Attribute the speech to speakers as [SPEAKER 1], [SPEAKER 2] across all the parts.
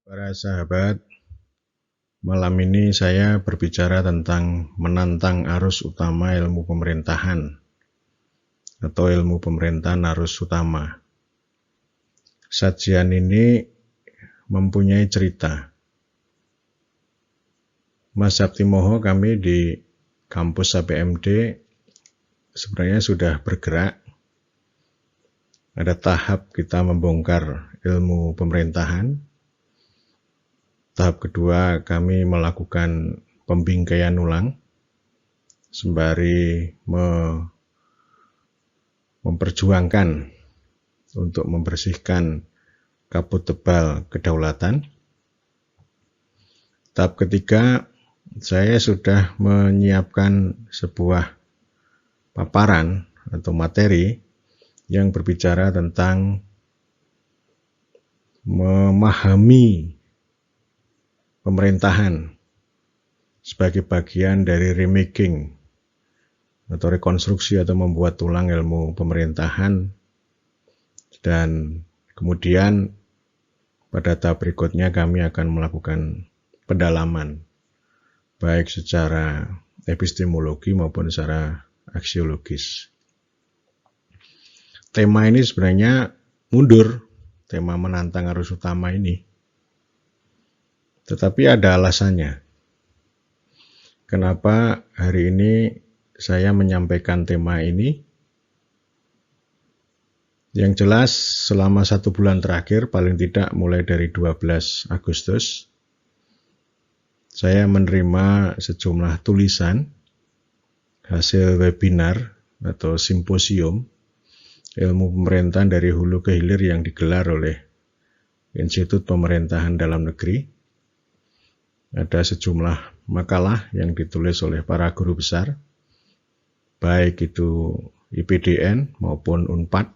[SPEAKER 1] Para sahabat, malam ini saya berbicara tentang menantang arus utama ilmu pemerintahan atau ilmu pemerintahan arus utama. Sajian ini mempunyai cerita. Mas Sabtimoho, kami di kampus APMD sebenarnya sudah bergerak. Ada tahap kita membongkar ilmu pemerintahan. Tahap kedua, kami melakukan pembingkaian ulang sembari memperjuangkan untuk membersihkan kabut tebal kedaulatan. Tahap ketiga, saya sudah menyiapkan sebuah paparan atau materi yang berbicara tentang memahami pemerintahan sebagai bagian dari remaking atau rekonstruksi atau membuat ulang ilmu pemerintahan, dan kemudian pada tahap berikutnya kami akan melakukan pendalaman baik secara epistemologi maupun secara aksiologis. Tema ini sebenarnya mundur, tema menantang arus utama ini. Tetapi ada alasannya. Kenapa hari ini saya menyampaikan tema ini? Yang jelas selama 1 bulan terakhir, paling tidak mulai dari 12 Agustus, saya menerima sejumlah tulisan hasil webinar atau simposium ilmu pemerintahan dari hulu ke hilir yang digelar oleh Institut Pemerintahan Dalam Negeri. Ada sejumlah makalah yang ditulis oleh para guru besar, baik itu IPDN maupun Unpad.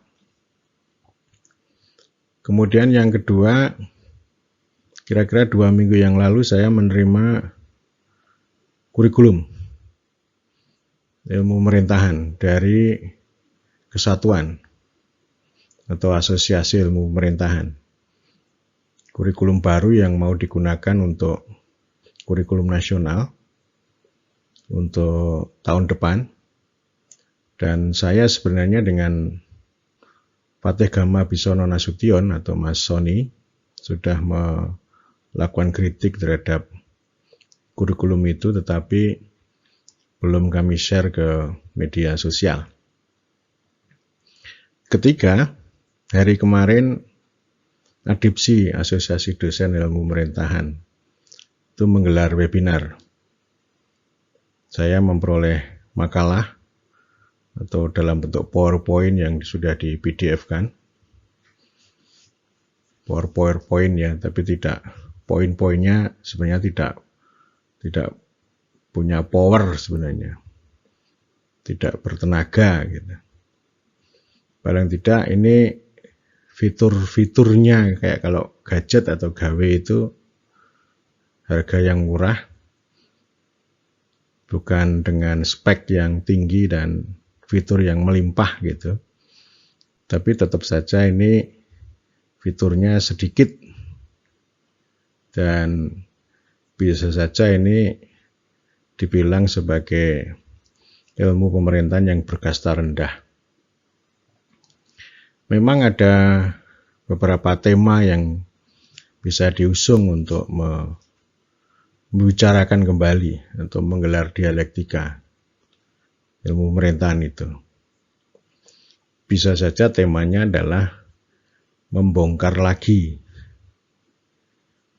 [SPEAKER 1] Kemudian yang kedua, kira-kira 2 minggu yang lalu saya menerima kurikulum ilmu pemerintahan dari Kesatuan atau Asosiasi Ilmu Pemerintahan. Kurikulum baru yang mau digunakan untuk kurikulum nasional untuk tahun depan. Dan saya sebenarnya dengan Patih Gama Bisono Nasution atau Mas Sony sudah melakukan kritik terhadap kurikulum itu, tetapi belum kami share ke media sosial. Ketiga, hari kemarin Adipsi Asosiasi Dosen Ilmu Pemerintahan itu menggelar webinar. Saya memperoleh makalah atau dalam bentuk PowerPoint yang sudah di PDF-kan. PowerPoint ya, tapi tidak, poin-poinnya sebenarnya tidak punya power sebenarnya. Tidak bertenaga gitu. Paling tidak ini fitur-fiturnya kayak kalau gadget atau gawe itu harga yang murah, bukan dengan spek yang tinggi dan fitur yang melimpah gitu. Tapi tetap saja ini fiturnya sedikit dan bisa saja ini dibilang sebagai ilmu pemerintahan yang berkasta rendah. Memang ada beberapa tema yang bisa diusung untuk membicarakan kembali atau menggelar dialektika ilmu pemerintahan itu. Bisa saja temanya adalah membongkar lagi.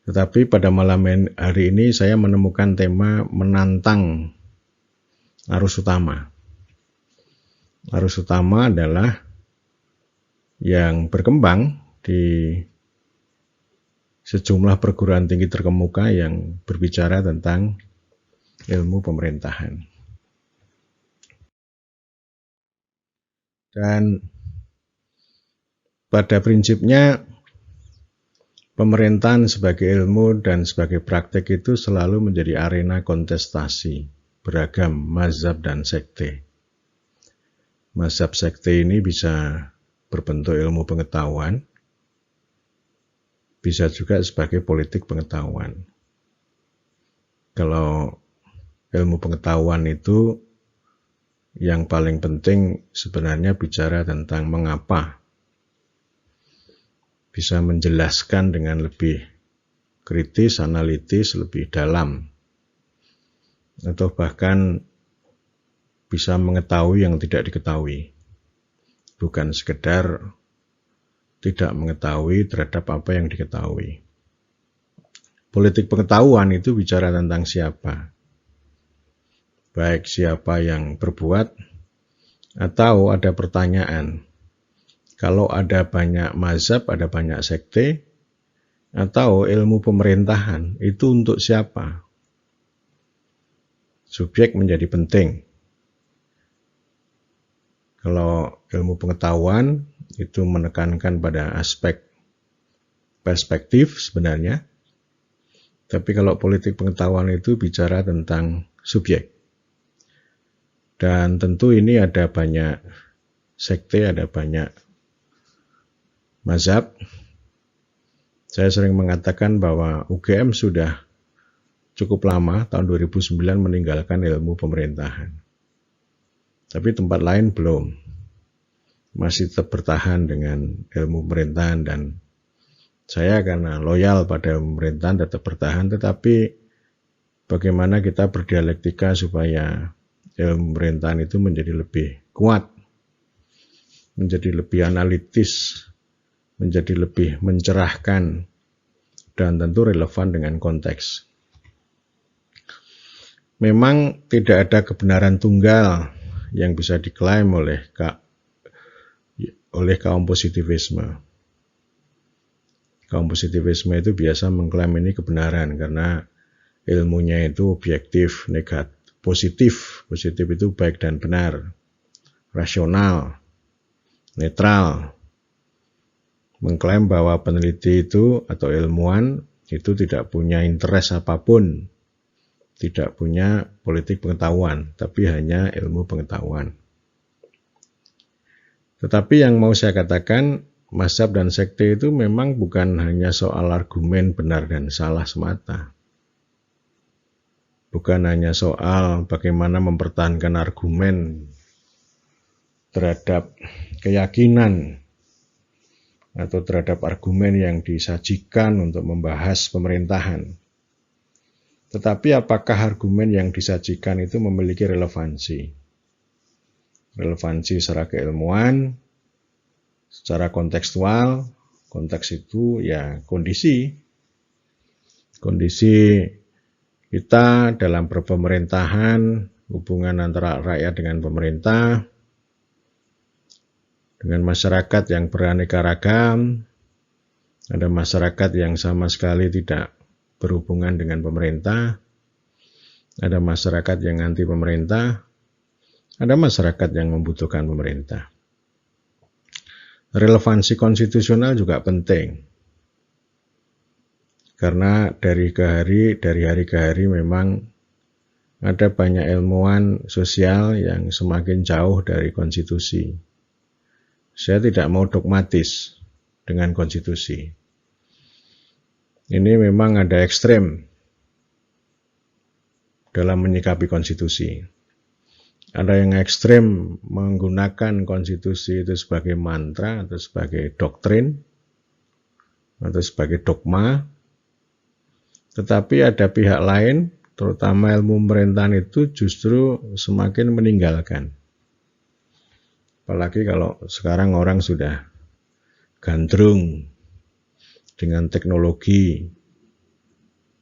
[SPEAKER 1] Tetapi pada malam hari ini saya menemukan tema menantang arus utama. Arus utama adalah yang berkembang di sejumlah perguruan tinggi terkemuka yang berbicara tentang ilmu pemerintahan. Dan pada prinsipnya pemerintahan sebagai ilmu dan sebagai praktek itu selalu menjadi arena kontestasi beragam mazhab dan sekte. Mazhab sekte ini bisa berbentuk ilmu pengetahuan, bisa juga sebagai politik pengetahuan. Kalau ilmu pengetahuan itu yang paling penting sebenarnya bicara tentang mengapa, bisa menjelaskan dengan lebih kritis, analitis, lebih dalam, atau bahkan bisa mengetahui yang tidak diketahui, bukan sekedar tidak mengetahui terhadap apa yang diketahui. Politik pengetahuan itu bicara tentang siapa, baik siapa yang berbuat, atau ada pertanyaan, kalau ada banyak mazhab, ada banyak sekte, atau ilmu pemerintahan, itu untuk siapa? Subjek menjadi penting. Kalau ilmu pengetahuan itu menekankan pada aspek perspektif sebenarnya, tapi kalau politik pengetahuan itu bicara tentang subjek. Dan tentu ini ada banyak sekte, ada banyak mazhab. Saya sering mengatakan bahwa UGM sudah cukup lama, tahun 2009 meninggalkan ilmu pemerintahan. Tapi tempat lain belum. Masih tetap bertahan dengan ilmu pemerintahan, dan saya karena loyal pada pemerintahan tetap bertahan, tetapi bagaimana kita berdialektika supaya ilmu pemerintahan itu menjadi lebih kuat, menjadi lebih analitis, menjadi lebih mencerahkan, dan tentu relevan dengan konteks. Memang tidak ada kebenaran tunggal yang bisa diklaim oleh kaum positivisme. Kaum positivisme itu biasa mengklaim ini kebenaran karena ilmunya itu objektif, negatif, positif. Positif itu baik dan benar, rasional, netral. Mengklaim bahwa peneliti itu atau ilmuwan itu tidak punya interest apapun, tidak punya politik pengetahuan, tapi hanya ilmu pengetahuan. Tetapi yang mau saya katakan, mazhab dan sekte itu memang bukan hanya soal argumen benar dan salah semata. Bukan hanya soal bagaimana mempertahankan argumen terhadap keyakinan atau terhadap argumen yang disajikan untuk membahas pemerintahan. Tetapi apakah argumen yang disajikan itu memiliki relevansi? Relevansi secara keilmuan, secara kontekstual. Konteks itu ya kondisi kita dalam berpemerintahan, hubungan antara rakyat dengan pemerintah, dengan masyarakat yang beraneka ragam. Ada masyarakat yang sama sekali tidak berhubungan dengan pemerintah, ada masyarakat yang anti pemerintah, ada masyarakat yang membutuhkan pemerintah. Relevansi konstitusional juga penting, karena dari hari ke hari memang ada banyak ilmuwan sosial yang semakin jauh dari konstitusi. Saya tidak mau dogmatis dengan konstitusi. Ini memang ada ekstrem dalam menyikapi konstitusi. Ada yang ekstrem menggunakan konstitusi itu sebagai mantra atau sebagai doktrin atau sebagai dogma. Tetapi ada pihak lain, terutama ilmu pemerintahan itu justru semakin meninggalkan. Apalagi kalau sekarang orang sudah gandrung dengan teknologi,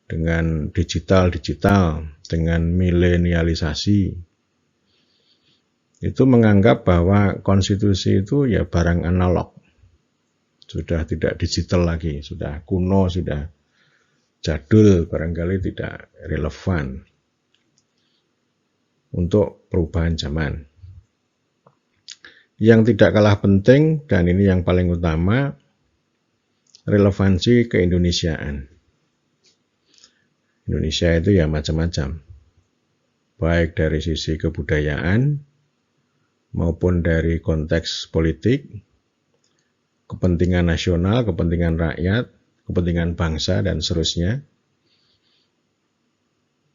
[SPEAKER 1] dengan digital, dengan milenialisasi. Itu menganggap bahwa konstitusi itu ya barang analog. Sudah tidak digital lagi, sudah kuno, sudah jadul, barangkali tidak relevan untuk perubahan zaman. Yang tidak kalah penting, dan ini yang paling utama, relevansi keindonesiaan. Indonesia itu ya macam-macam, baik dari sisi kebudayaan maupun dari konteks politik, kepentingan nasional, kepentingan rakyat, kepentingan bangsa dan seterusnya.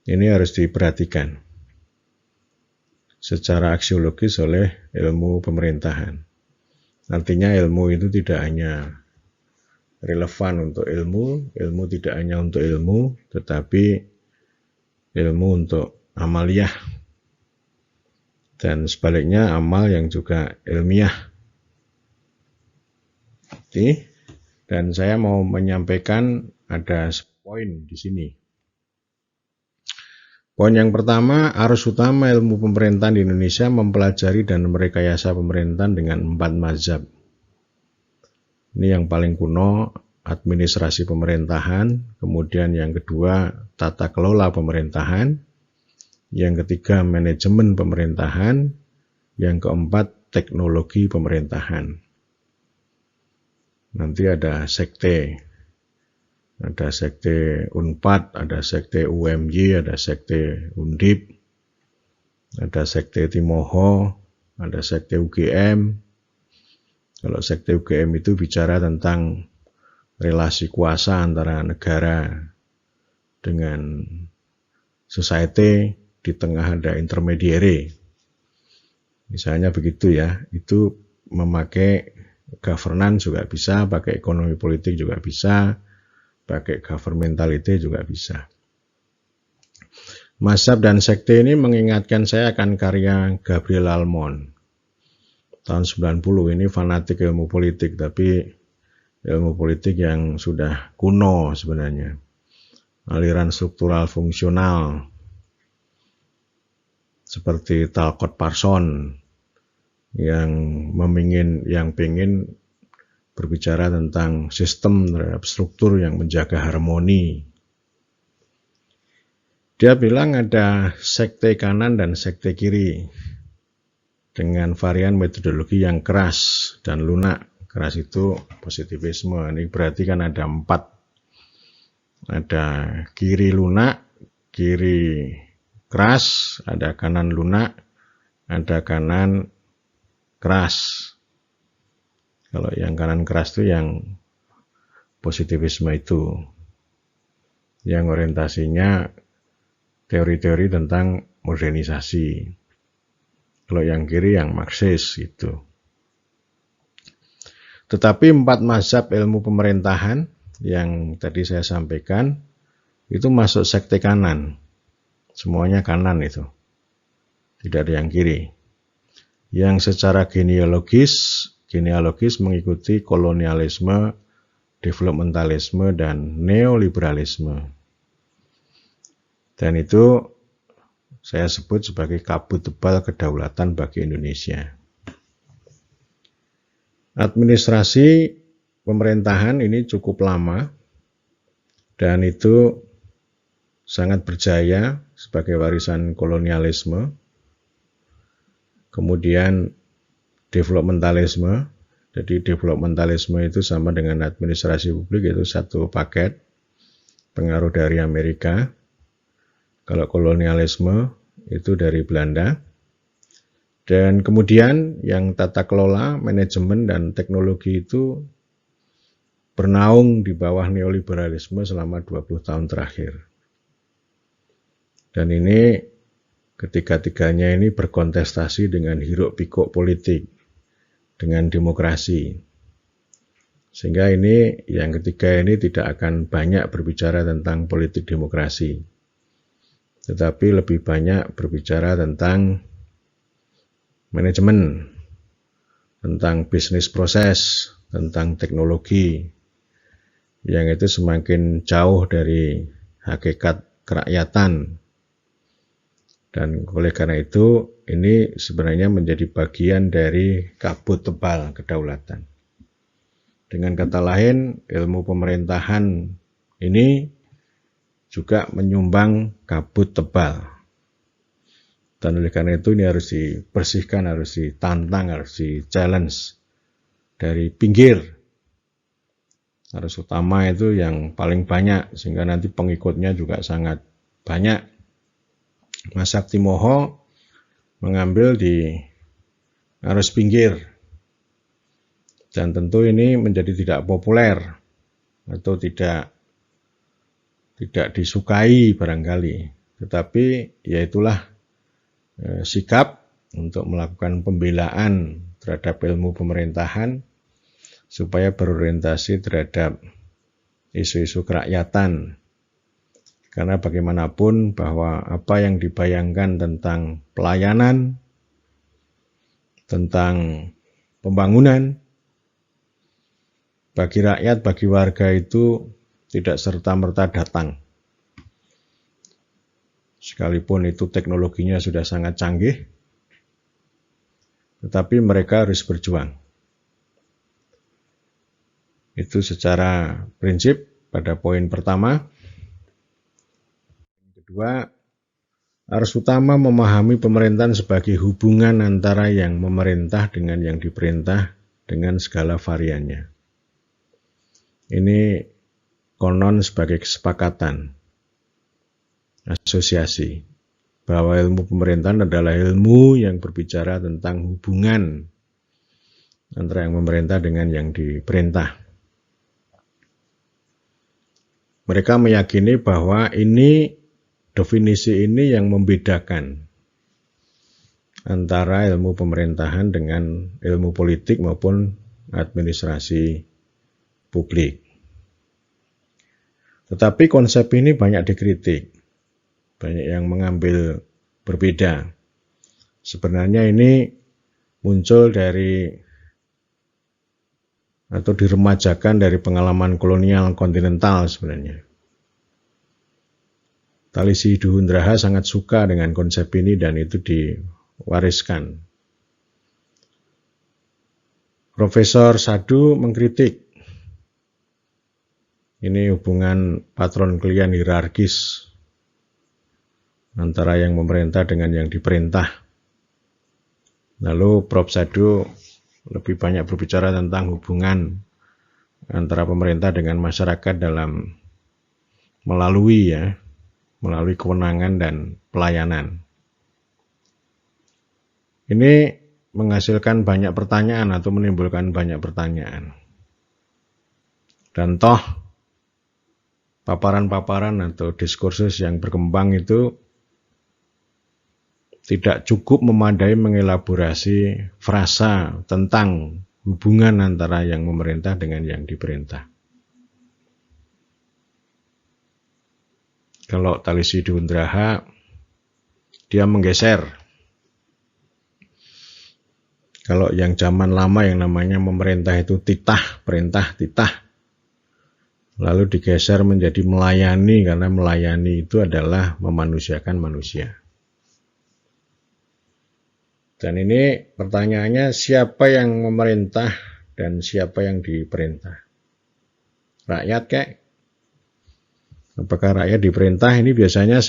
[SPEAKER 1] Ini harus diperhatikan secara aksiologis oleh ilmu pemerintahan. Artinya ilmu itu tidak hanya relevan untuk ilmu, ilmu tidak hanya untuk ilmu, tetapi ilmu untuk amaliyah. Dan sebaliknya amal yang juga ilmiah. Dan saya mau menyampaikan ada poin di sini. Poin yang pertama, arus utama ilmu pemerintahan di Indonesia mempelajari dan merekayasa pemerintahan dengan 4 mazhab. Ini yang paling kuno, administrasi pemerintahan, kemudian yang kedua, tata kelola pemerintahan, yang ketiga, manajemen pemerintahan, yang keempat, teknologi pemerintahan. Nanti ada sekte. Ada sekte Unpad, ada sekte UMY, ada sekte Undip, ada sekte Timoho, ada sekte UGM. Kalau sekte UGM itu bicara tentang relasi kuasa antara negara dengan society, di tengah ada intermediary. Misalnya begitu ya, itu memakai governance juga bisa, pakai ekonomi politik juga bisa, pakai governmentality juga bisa. Mazhab dan sekte ini mengingatkan saya akan karya Gabriel Almond. Tahun 90, ini fanatik ilmu politik, tapi ilmu politik yang sudah kuno sebenarnya. Aliran struktural fungsional, seperti Talcott Parson, yang pengen berbicara tentang sistem terhadap struktur yang menjaga harmoni. Dia bilang ada sekte kanan dan sekte kiri dengan varian metodologi yang keras dan lunak. Keras itu positivisme. Ini berarti kan ada 4. Ada kiri lunak, kiri keras, ada kanan lunak, ada kanan keras. Kalau yang kanan keras itu yang positivisme itu, yang orientasinya teori-teori tentang modernisasi. Kalau yang kiri yang Marxis itu. Tetapi 4 mazhab ilmu pemerintahan yang tadi saya sampaikan itu masuk sekte kanan. Semuanya kanan itu. Tidak ada yang kiri. Yang secara genealogis mengikuti kolonialisme, developmentalisme, dan neoliberalisme. Dan itu saya sebut sebagai kabut tebal kedaulatan bagi Indonesia. Administrasi pemerintahan ini cukup lama, dan itu sangat berjaya sebagai warisan kolonialisme. Kemudian developmentalisme. Jadi developmentalisme itu sama dengan administrasi publik, itu satu paket, pengaruh dari Amerika. Kalau kolonialisme itu dari Belanda. Dan kemudian yang tata kelola, manajemen, dan teknologi itu bernaung di bawah neoliberalisme selama 20 tahun terakhir. Dan ini ketiga-tiganya ini berkontestasi dengan hiruk-pikuk politik, dengan demokrasi. Sehingga ini yang ketiga ini tidak akan banyak berbicara tentang politik demokrasi, tetapi lebih banyak berbicara tentang manajemen, tentang bisnis proses, tentang teknologi, yang itu semakin jauh dari hakikat kerakyatan. Dan oleh karena itu, ini sebenarnya menjadi bagian dari kabut tebal kedaulatan. Dengan kata lain, ilmu pemerintahan ini juga menyumbang kabut tebal. Dan oleh karena itu, ini harus dibersihkan, harus ditantang, harus di-challenge dari pinggir. Harus utama itu yang paling banyak, sehingga nanti pengikutnya juga sangat banyak. Mazhab Timoho mengambil di arus pinggir, dan tentu ini menjadi tidak populer atau tidak disukai barangkali. Tetapi ya itulah sikap untuk melakukan pembelaan terhadap ilmu pemerintahan supaya berorientasi terhadap isu-isu kerakyatan. Karena bagaimanapun bahwa apa yang dibayangkan tentang pelayanan, tentang pembangunan, bagi rakyat, bagi warga itu tidak serta-merta datang. Sekalipun itu teknologinya sudah sangat canggih, tetapi mereka harus berjuang. Itu secara prinsip pada poin pertama. Kedua, harus utama memahami pemerintahan sebagai hubungan antara yang memerintah dengan yang diperintah dengan segala variannya. Ini konon sebagai kesepakatan asosiasi bahwa ilmu pemerintahan adalah ilmu yang berbicara tentang hubungan antara yang memerintah dengan yang diperintah. Mereka meyakini bahwa definisi ini yang membedakan antara ilmu pemerintahan dengan ilmu politik maupun administrasi publik. Tetapi konsep ini banyak dikritik, banyak yang mengambil berbeda. Sebenarnya ini muncul dari atau diremajakan dari pengalaman kolonial kontinental sebenarnya. Talisi Duhundraha sangat suka dengan konsep ini dan itu diwariskan. Profesor Sadu mengkritik ini hubungan patron klien hierarkis antara yang memerintah dengan yang diperintah. Lalu Prof. Sadu lebih banyak berbicara tentang hubungan antara pemerintah dengan masyarakat dalam melalui kewenangan dan pelayanan. Ini menghasilkan banyak pertanyaan atau menimbulkan banyak pertanyaan. Dan toh paparan-paparan atau diskursus yang berkembang itu tidak cukup memadai mengelaborasi frasa tentang hubungan antara yang memerintah dengan yang diperintah. Kalau Talisi Duhundraha, dia menggeser. Kalau yang zaman lama yang namanya memerintah itu titah, perintah, titah. Lalu digeser menjadi melayani, karena melayani itu adalah memanusiakan manusia. Dan ini pertanyaannya, siapa yang memerintah dan siapa yang diperintah? Rakyat kek? Apakah rakyat diperintah? Ini biasanya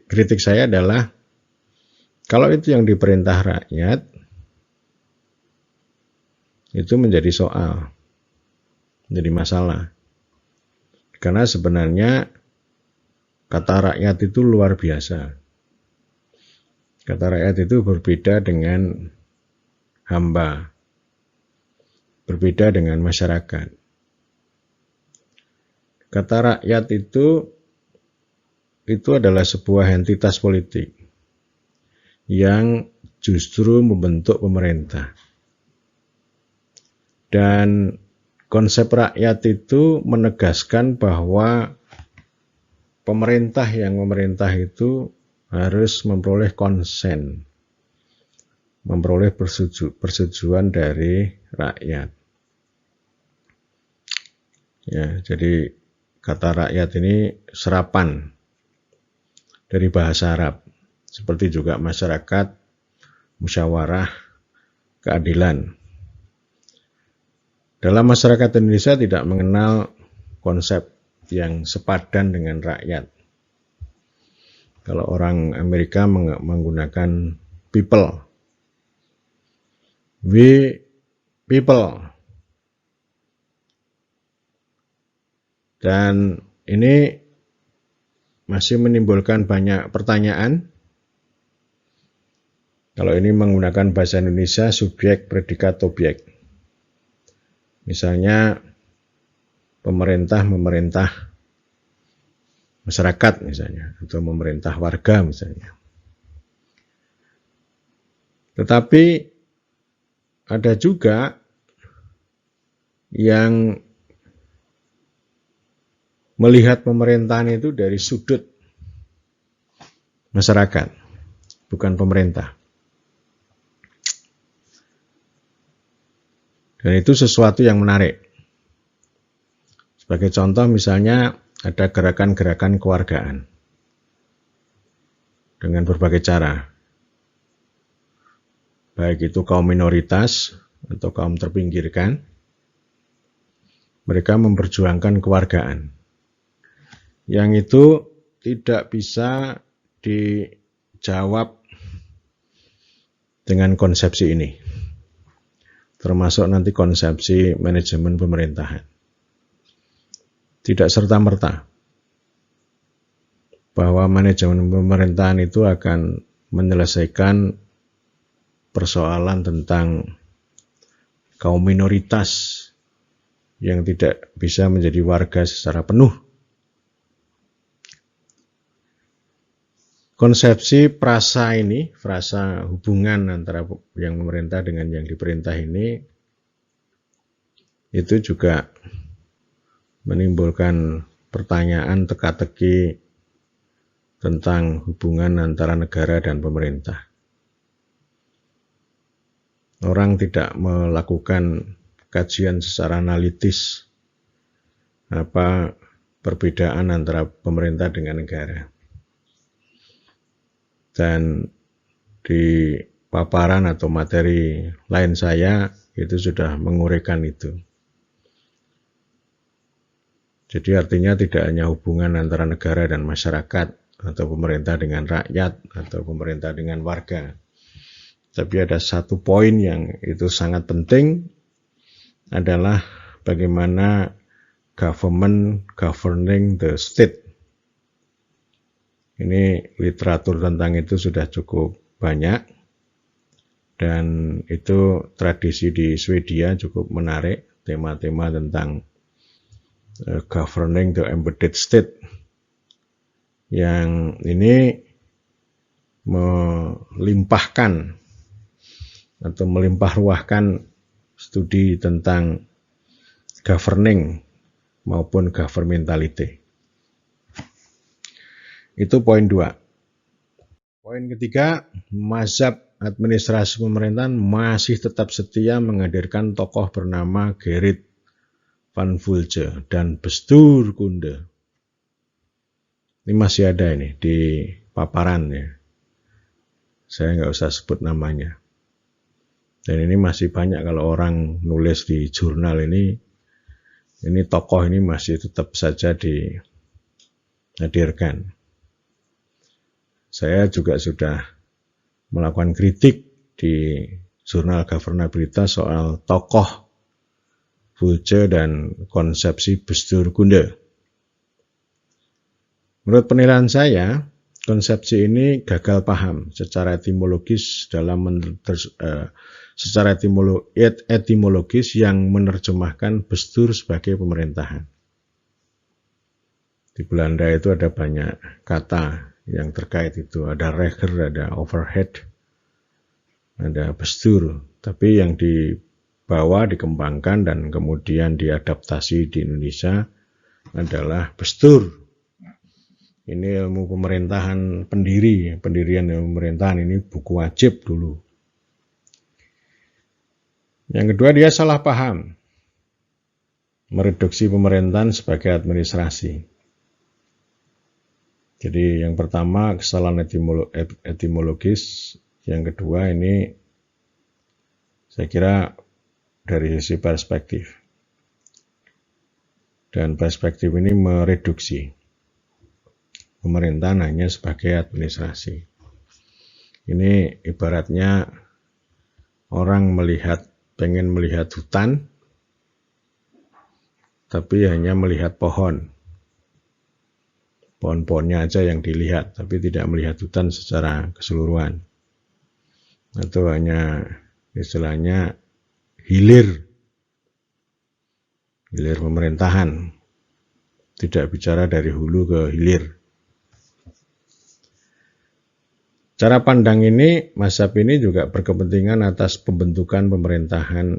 [SPEAKER 1] kritik saya adalah, kalau itu yang diperintah rakyat, itu menjadi soal, menjadi masalah. Karena sebenarnya kata rakyat itu luar biasa. Kata rakyat itu berbeda dengan hamba, berbeda dengan masyarakat. Kata rakyat itu adalah sebuah entitas politik yang justru membentuk pemerintah. Dan konsep rakyat itu menegaskan bahwa pemerintah yang memerintah itu harus memperoleh konsen, memperoleh persetujuan dari rakyat. Ya, jadi kata rakyat ini serapan dari bahasa Arab, seperti juga masyarakat, musyawarah, keadilan. Dalam masyarakat Indonesia tidak mengenal konsep yang sepadan dengan rakyat. Kalau orang Amerika menggunakan people. We people. Dan ini masih menimbulkan banyak pertanyaan. Kalau ini menggunakan bahasa Indonesia, subjek, predikat, objek. Misalnya, pemerintah masyarakat misalnya, atau memerintah warga misalnya. Tetapi ada juga yang melihat pemerintahan itu dari sudut masyarakat, bukan pemerintah. Dan itu sesuatu yang menarik. Sebagai contoh misalnya ada gerakan-gerakan kewargaan dengan berbagai cara. Baik itu kaum minoritas atau kaum terpinggirkan, mereka memperjuangkan kewargaan. Yang itu tidak bisa dijawab dengan konsepsi ini. Termasuk nanti konsepsi manajemen pemerintahan. Tidak serta-merta bahwa manajemen pemerintahan itu akan menyelesaikan persoalan tentang kaum minoritas yang tidak bisa menjadi warga secara penuh. Konsepsi frasa ini, frasa hubungan antara yang memerintah dengan yang diperintah ini, itu juga menimbulkan pertanyaan teka-teki tentang hubungan antara negara dan pemerintah. Orang tidak melakukan kajian secara analitis apa perbedaan antara pemerintah dengan negara. Dan di paparan atau materi lain saya itu sudah menguraikan itu. Jadi artinya tidak hanya hubungan antara negara dan masyarakat atau pemerintah dengan rakyat atau pemerintah dengan warga. Tapi ada satu poin yang itu sangat penting adalah bagaimana government governing the state. Ini literatur tentang itu sudah cukup banyak dan itu tradisi di Swedia cukup menarik, tema-tema tentang governing the embedded state yang ini melimpahkan atau melimpah ruahkan studi tentang governing maupun governmentality. Itu poin 2. Poin ketiga, mazhab administrasi pemerintahan masih tetap setia menghadirkan tokoh bernama Gerrit van Vulje dan Bestuur Kunde. Ini masih ada ini di paparan ya. Saya nggak usah sebut namanya. Dan ini masih banyak kalau orang nulis di jurnal ini tokoh ini masih tetap saja dihadirkan. Saya juga sudah melakukan kritik di jurnal Governabilitas soal tokoh Vulje dan konsepsi Bestuur Kunde. Menurut penilaian saya, konsepsi ini gagal paham secara etimologis secara etimologis yang menerjemahkan bestuur sebagai pemerintahan. Di Belanda itu ada banyak kata yang terkait itu, ada reger, ada overhead, ada bestuur. Tapi yang dibawa, dikembangkan dan kemudian diadaptasi di Indonesia adalah bestuur. Ini ilmu pemerintahan pendirian ilmu pemerintahan, ini buku wajib dulu. Yang kedua, dia salah paham, mereduksi pemerintahan sebagai administrasi. Jadi yang pertama kesalahan etimologis, yang kedua ini saya kira dari sisi perspektif. Dan perspektif ini mereduksi pemerintahan hanya sebagai administrasi. Ini ibaratnya orang pengen melihat hutan, tapi hanya melihat pohon-pohonnya aja yang dilihat, tapi tidak melihat hutan secara keseluruhan. Atau hanya istilahnya hilir hilir pemerintahan, tidak bicara dari hulu ke hilir. Cara pandang ini, mazhab ini juga berkepentingan atas pembentukan pemerintahan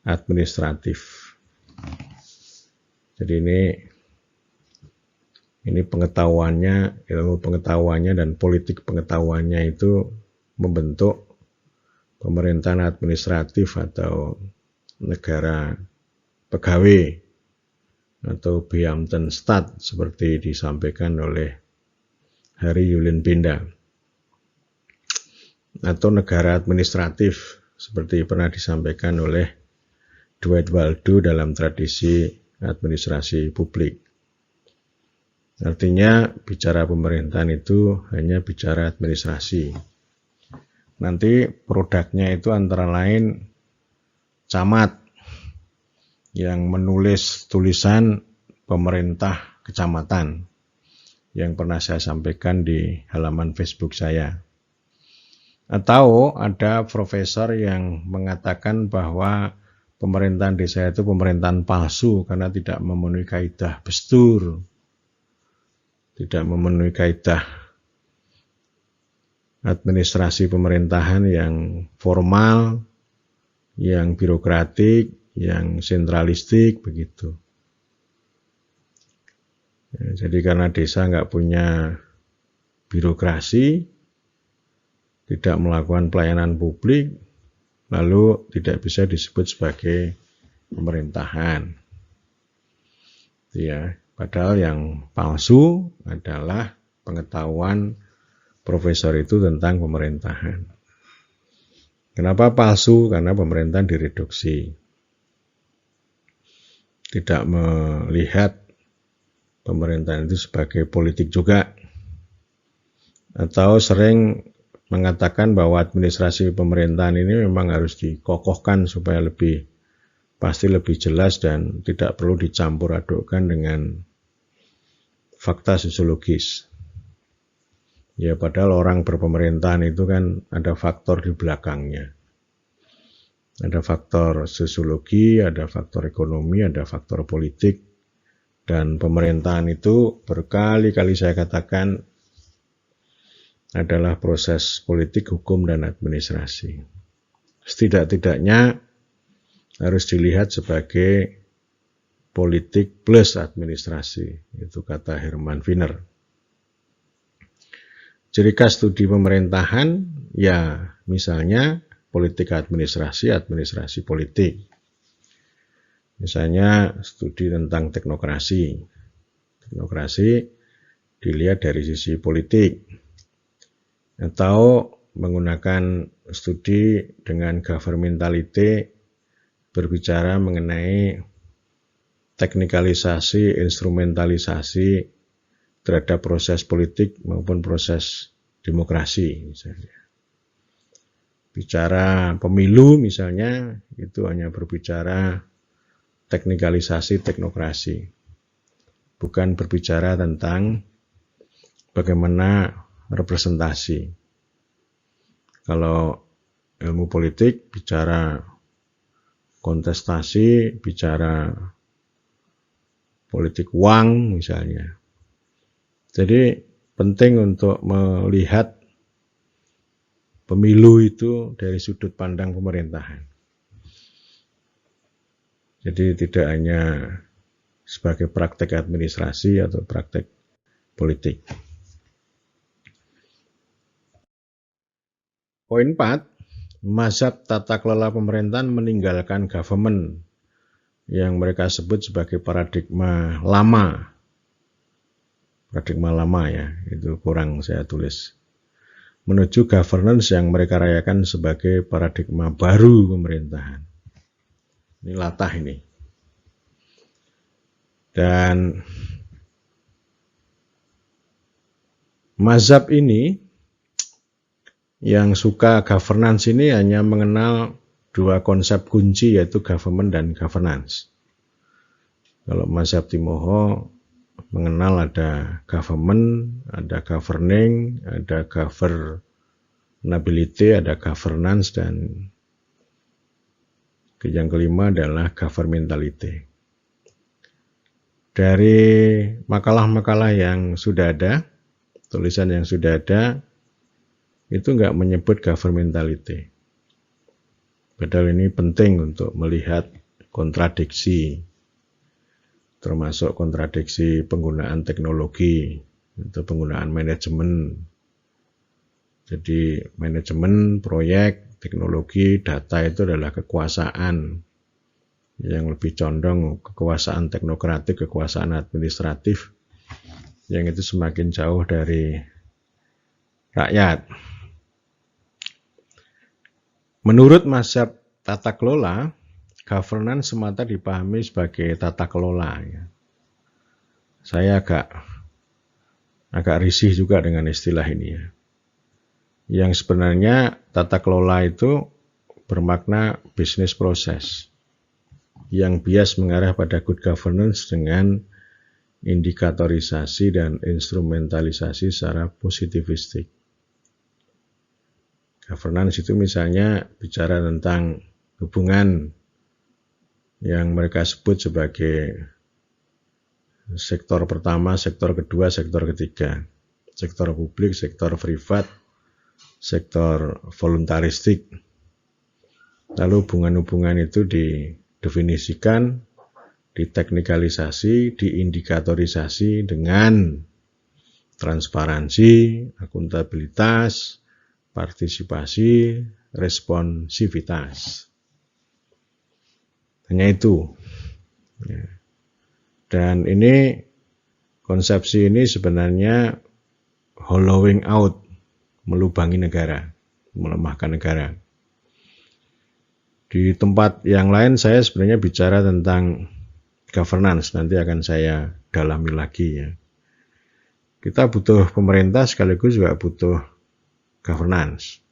[SPEAKER 1] administratif. Jadi ini pengetahuannya, ilmu pengetahuannya dan politik pengetahuannya itu membentuk pemerintahan administratif atau negara pegawai atau Beamtenstaat seperti disampaikan oleh Harry Yulin Binda, atau negara administratif seperti pernah disampaikan oleh Dwight Waldo dalam tradisi administrasi publik. Artinya bicara pemerintahan itu hanya bicara administrasi. Nanti produknya itu antara lain camat yang menulis tulisan pemerintah kecamatan yang pernah saya sampaikan di halaman Facebook saya. Atau ada profesor yang mengatakan bahwa pemerintahan desa itu pemerintahan palsu karena tidak memenuhi kaidah bestur, tidak memenuhi kaidah administrasi pemerintahan yang formal, yang birokratik, yang sentralistik, begitu. Ya, jadi karena desa nggak punya birokrasi, tidak melakukan pelayanan publik, lalu tidak bisa disebut sebagai pemerintahan. Ya, padahal yang palsu adalah pengetahuan profesor itu tentang pemerintahan. Kenapa palsu? Karena pemerintahan direduksi. Tidak melihat pemerintahan itu sebagai politik juga. Atau sering mengatakan bahwa administrasi pemerintahan ini memang harus dikokohkan supaya pasti lebih jelas dan tidak perlu dicampur adukkan dengan fakta sosiologis. Ya, padahal orang berpemerintahan itu kan ada faktor di belakangnya. Ada faktor sosiologi, ada faktor ekonomi, ada faktor politik. Dan pemerintahan itu berkali-kali saya katakan adalah proses politik, hukum, dan administrasi. Setidak-tidaknya harus dilihat sebagai politik plus administrasi. Itu kata Herman Wiener. Ciri khas studi pemerintahan, ya misalnya politik administrasi, administrasi politik. Misalnya studi tentang teknokrasi. Teknokrasi dilihat dari sisi politik. Atau menggunakan studi dengan governmentality, berbicara mengenai teknikalisasi, instrumentalisasi terhadap proses politik maupun proses demokrasi misalnya. Bicara pemilu misalnya, itu hanya berbicara teknikalisasi teknokrasi. Bukan berbicara tentang bagaimana representasi. Kalau ilmu politik bicara kontestasi, bicara politik uang misalnya. Jadi penting untuk melihat pemilu itu dari sudut pandang pemerintahan. Jadi tidak hanya sebagai praktek administrasi atau praktek politik. Poin 4, mazhab tata kelola pemerintahan meninggalkan government yang mereka sebut sebagai paradigma lama. Paradigma lama ya, itu kurang saya tulis. Menuju governance yang mereka rayakan sebagai paradigma baru pemerintahan. Ini latah ini. Dan mazhab ini yang suka governance ini hanya mengenal dua konsep kunci yaitu government dan governance. Kalau mazhab Timoho mengenal ada government, ada governing, ada governability, ada governance, dan yang kelima adalah governmentality. Dari makalah-makalah yang sudah ada, tulisan yang sudah ada, itu nggak menyebut governmentality. Padahal ini penting untuk melihat kontradiksi, termasuk kontradiksi penggunaan teknologi atau penggunaan manajemen. Jadi manajemen, proyek, teknologi, data itu adalah kekuasaan yang lebih condong kekuasaan teknokratik, kekuasaan administratif, yang itu semakin jauh dari rakyat. Menurut mazhab tata kelola, governance semata dipahami sebagai tata kelola. Saya agak risih juga dengan istilah ini ya. Yang sebenarnya tata kelola itu bermakna bisnis proses yang bias mengarah pada good governance dengan indikatorisasi dan instrumentalisasi secara positivistik. Governance itu misalnya bicara tentang hubungan yang mereka sebut sebagai sektor pertama, sektor kedua, sektor ketiga, sektor publik, sektor privat, sektor voluntaristik. Lalu hubungan-hubungan itu didefinisikan, diteknikalisasi, diindikatorisasi dengan transparansi, akuntabilitas, partisipasi, responsivitas. Hanya itu. Dan ini, konsepsi ini sebenarnya hollowing out, melubangi negara, melemahkan negara. Di tempat yang lain saya sebenarnya bicara tentang governance, nanti akan saya dalami lagi ya. Kita butuh pemerintah sekaligus juga butuh governance.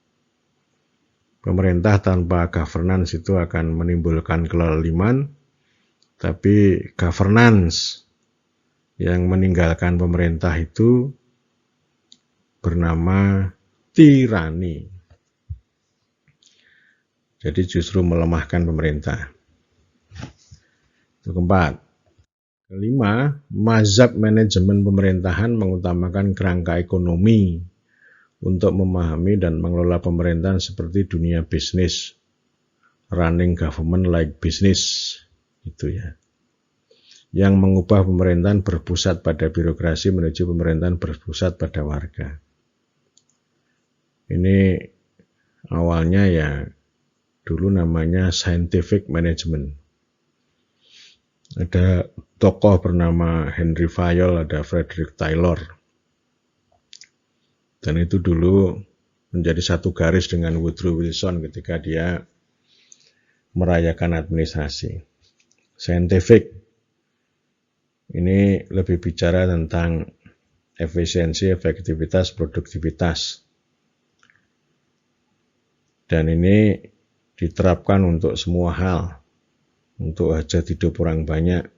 [SPEAKER 1] Pemerintah tanpa governance itu akan menimbulkan kelaliman, tapi governance yang meninggalkan pemerintah itu bernama tirani. Jadi justru melemahkan pemerintah. Itu keempat. Kelima, mazhab manajemen pemerintahan mengutamakan kerangka ekonomi untuk memahami dan mengelola pemerintahan seperti dunia bisnis. Running government like business. Itu ya. Yang mengubah pemerintahan berpusat pada birokrasi menuju pemerintahan berpusat pada warga. Ini awalnya ya dulu namanya scientific management. Ada tokoh bernama Henry Fayol, ada Frederick Taylor. Dan itu dulu menjadi satu garis dengan Woodrow Wilson ketika dia merayakan administrasi. Scientific ini lebih bicara tentang efisiensi, efektivitas, produktivitas. Dan ini diterapkan untuk semua hal, untuk hajat hidup orang banyak,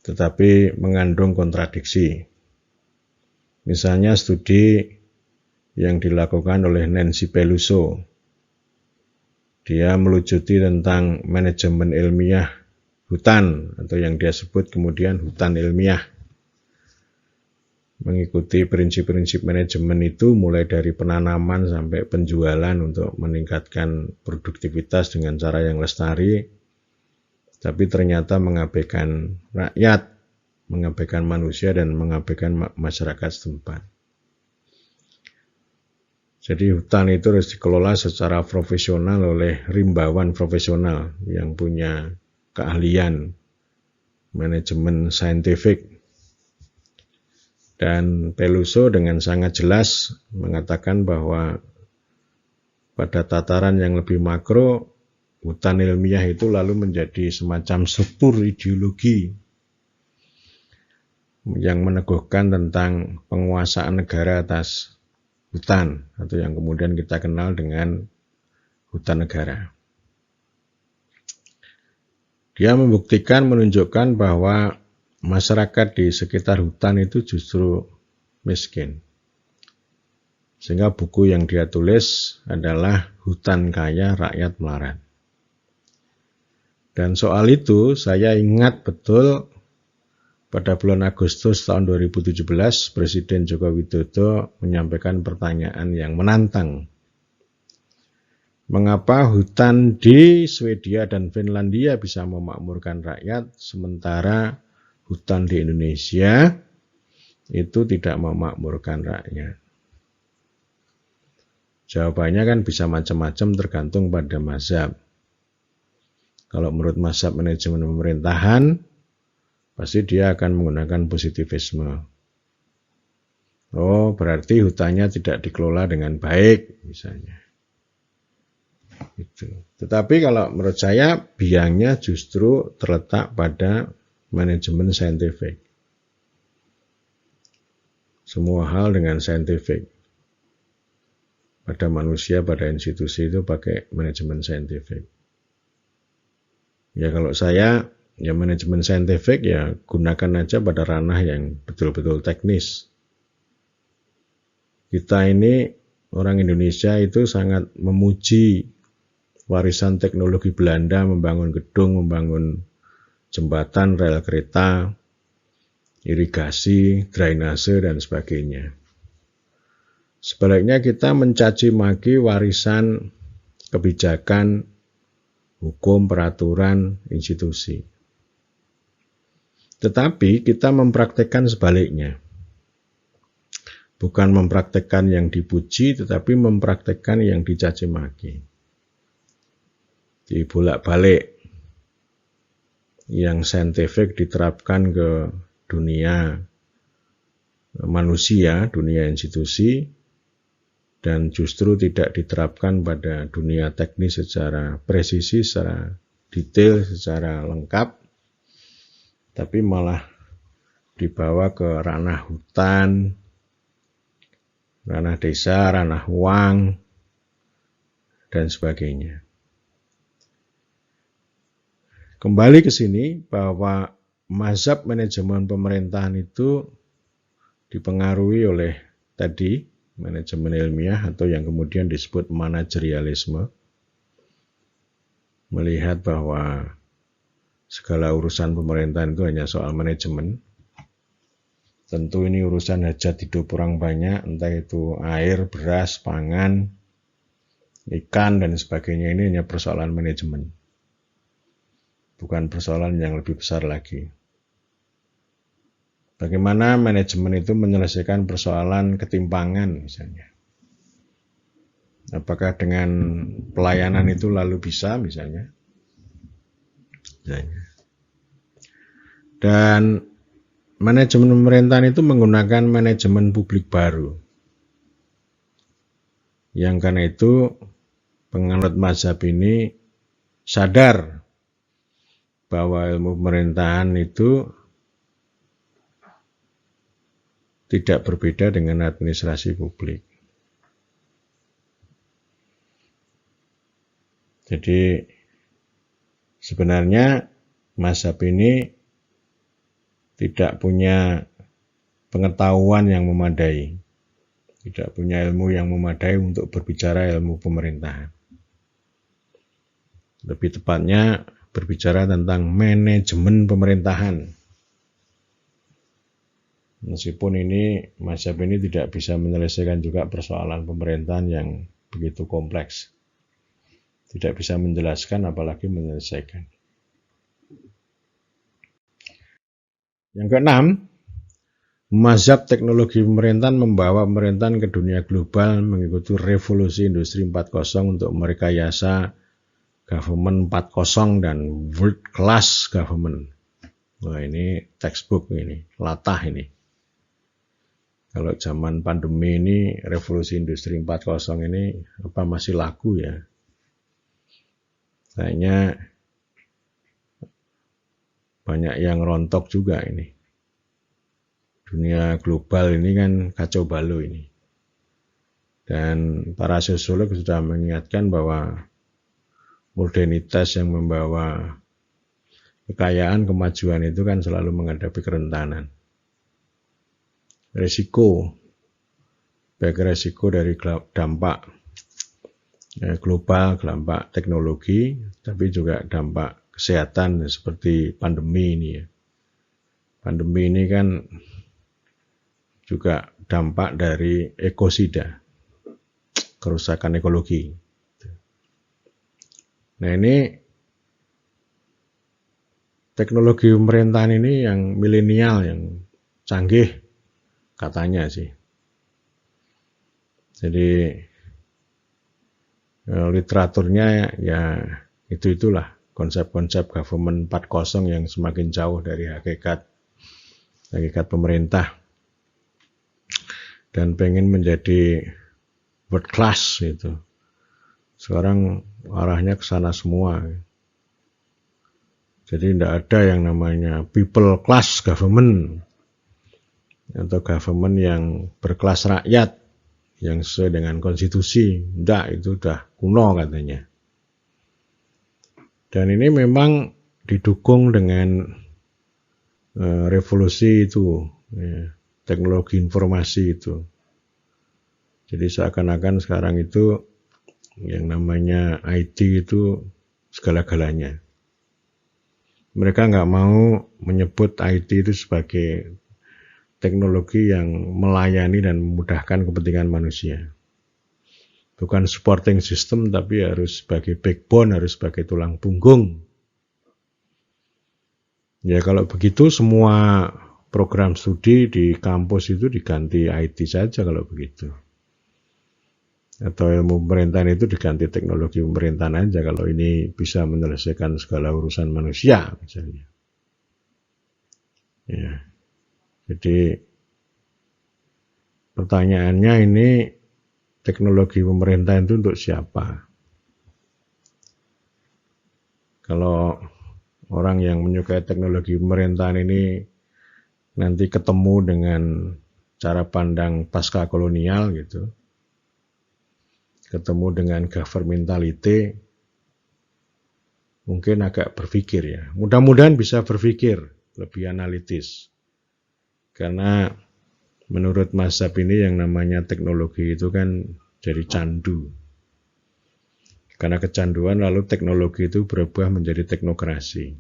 [SPEAKER 1] tetapi mengandung kontradiksi. Misalnya studi yang dilakukan oleh Nancy Peluso. Dia melucuti tentang manajemen ilmiah hutan, atau yang dia sebut kemudian hutan ilmiah. Mengikuti prinsip-prinsip manajemen itu mulai dari penanaman sampai penjualan untuk meningkatkan produktivitas dengan cara yang lestari, tapi ternyata mengabaikan rakyat, mengabaikan manusia, dan mengabaikan masyarakat setempat. Jadi hutan itu harus dikelola secara profesional oleh rimbawan profesional yang punya keahlian manajemen saintifik. Dan Peluso dengan sangat jelas mengatakan bahwa pada tataran yang lebih makro, hutan ilmiah itu lalu menjadi semacam struktur ideologi yang meneguhkan tentang penguasaan negara atas hutan, atau yang kemudian kita kenal dengan hutan negara. Dia membuktikan, menunjukkan bahwa masyarakat di sekitar hutan itu justru miskin. Sehingga buku yang dia tulis adalah Hutan Kaya Rakyat Melarat. Dan soal itu saya ingat betul pada bulan Agustus tahun 2017 Presiden Joko Widodo menyampaikan pertanyaan yang menantang. Mengapa hutan di Swedia dan Finlandia bisa memakmurkan rakyat sementara hutan di Indonesia itu tidak memakmurkan rakyat? Jawabannya kan bisa macam-macam tergantung pada mazhab. Kalau menurut mazhab manajemen pemerintahan, pasti dia akan menggunakan positivisme. Oh, berarti hutannya tidak dikelola dengan baik, misalnya. Itu. Tetapi kalau menurut saya, biangnya justru terletak pada manajemen saintifik. Semua hal dengan saintifik. Pada manusia, pada institusi itu pakai manajemen saintifik. Ya kalau saya, ya manajemen saintifik ya gunakan aja pada ranah yang betul-betul teknis. Kita ini orang Indonesia itu sangat memuji warisan teknologi Belanda, membangun gedung, membangun jembatan, rel kereta, irigasi, drainase dan sebagainya. Sebaliknya kita mencaci maki warisan kebijakan, hukum, peraturan, institusi. Tetapi kita mempraktekkan sebaliknya. Bukan mempraktekkan yang dipuji, tetapi mempraktekkan yang dicaci maki. Dibolak-balik. Yang saintifik diterapkan ke dunia manusia, dunia institusi, dan justru tidak diterapkan pada dunia teknis secara presisi, secara detail, secara lengkap, tapi malah dibawa ke ranah hutan, ranah desa, ranah uang, dan sebagainya. Kembali ke sini bahwa mazhab manajemen pemerintahan itu dipengaruhi oleh tadi manajemen ilmiah atau yang kemudian disebut manajerialisme, melihat bahwa segala urusan pemerintahan itu hanya soal manajemen. Tentu ini urusan hajat hidup orang banyak, entah itu air, beras, pangan, ikan, dan sebagainya. Ini hanya persoalan manajemen, bukan persoalan yang lebih besar lagi. Bagaimana manajemen itu menyelesaikan persoalan ketimpangan misalnya. Apakah dengan pelayanan itu lalu bisa misalnya. Dan manajemen pemerintahan itu menggunakan manajemen publik baru. Yang karena itu penganut mazhab ini sadar bahwa ilmu pemerintahan itu tidak berbeda dengan administrasi publik. Jadi sebenarnya mazhab ini tidak punya pengetahuan yang memadai, tidak punya ilmu yang memadai untuk berbicara ilmu pemerintahan. Lebih tepatnya berbicara tentang manajemen pemerintahan. Meskipun ini mazhab ini tidak bisa menyelesaikan juga persoalan pemerintahan yang begitu kompleks. Tidak bisa menjelaskan apalagi menyelesaikan. Yang keenam, mazhab teknologi pemerintahan membawa pemerintahan ke dunia global mengikuti revolusi industri 4.0 untuk merekayasa government 4.0 dan world class government. Wah, ini textbook ini, latah ini. Kalau zaman pandemi ini, revolusi industri 4.0 ini apa masih laku ya? Kayaknya banyak yang rontok juga ini. Dunia global ini kan kacau balau ini. Dan para sosiolog sudah mengingatkan bahwa modernitas yang membawa kekayaan, kemajuan itu kan selalu menghadapi kerentanan. Risiko, baik risiko dari dampak global, dampak teknologi, tapi juga dampak kesehatan seperti pandemi ini ya. Pandemi ini kan juga dampak dari ekosida, kerusakan ekologi. Nah ini teknologi pemerintahan ini yang milenial, yang canggih katanya sih. Jadi literaturnya ya itulah konsep-konsep government 4.0 yang semakin jauh dari hakikat pemerintah dan pengen menjadi world class gitu. Sekarang arahnya ke sana semua. Jadi tidak ada yang namanya people class government atau government yang berkelas rakyat yang sesuai dengan konstitusi. Tidak, itu udah kuno katanya. Dan ini memang didukung dengan revolusi itu, ya, teknologi informasi itu. Jadi seakan-akan sekarang itu yang namanya IT itu segala-galanya. Mereka nggak mau menyebut IT itu sebagai teknologi yang melayani dan memudahkan kepentingan manusia. Bukan supporting system, tapi harus sebagai backbone, harus sebagai tulang punggung. Ya kalau begitu semua program studi di kampus itu diganti IT saja kalau begitu. Atau ilmu pemerintahan itu diganti teknologi pemerintahan aja kalau ini bisa menyelesaikan segala urusan manusia misalnya. Ya. Jadi pertanyaannya ini teknologi pemerintahan itu untuk siapa? Kalau orang yang menyukai teknologi pemerintahan ini nanti ketemu dengan cara pandang pasca kolonial gitu, ketemu dengan governmentality, mungkin agak berpikir ya. Mudah-mudahan bisa berpikir lebih analitis. Karena menurut mazhab ini yang namanya teknologi itu kan jadi candu. Karena kecanduan lalu teknologi itu berubah menjadi teknokrasi.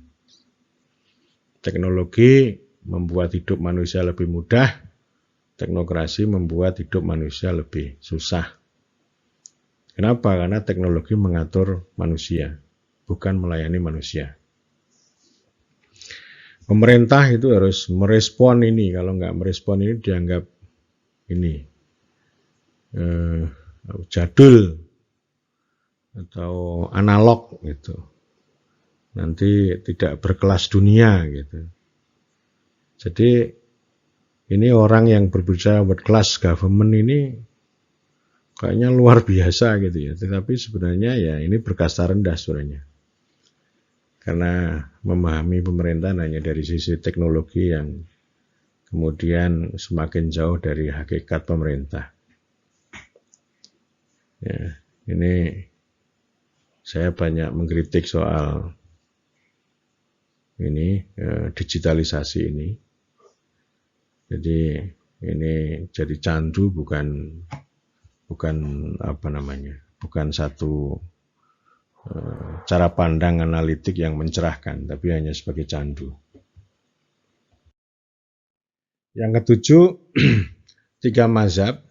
[SPEAKER 1] Teknologi membuat hidup manusia lebih mudah, teknokrasi membuat hidup manusia lebih susah. Kenapa? Karena teknologi mengatur manusia, bukan melayani manusia. Pemerintah itu harus merespon ini, kalau nggak merespon ini dianggap ini jadul atau analog gitu. Nanti tidak berkelas dunia gitu. Jadi ini orang yang berbicara world class government ini kayaknya luar biasa gitu ya. Tetapi sebenarnya ya ini berkasta rendah sebenarnya. Karena memahami pemerintahan hanya dari sisi teknologi yang kemudian semakin jauh dari hakikat pemerintah. Ya, ini saya banyak mengkritik soal ini digitalisasi ini. Jadi ini jadi candu bukan apa namanya, bukan satu cara pandang analitik yang mencerahkan, tapi hanya sebagai candu. Yang ketujuh, 3 mazhab,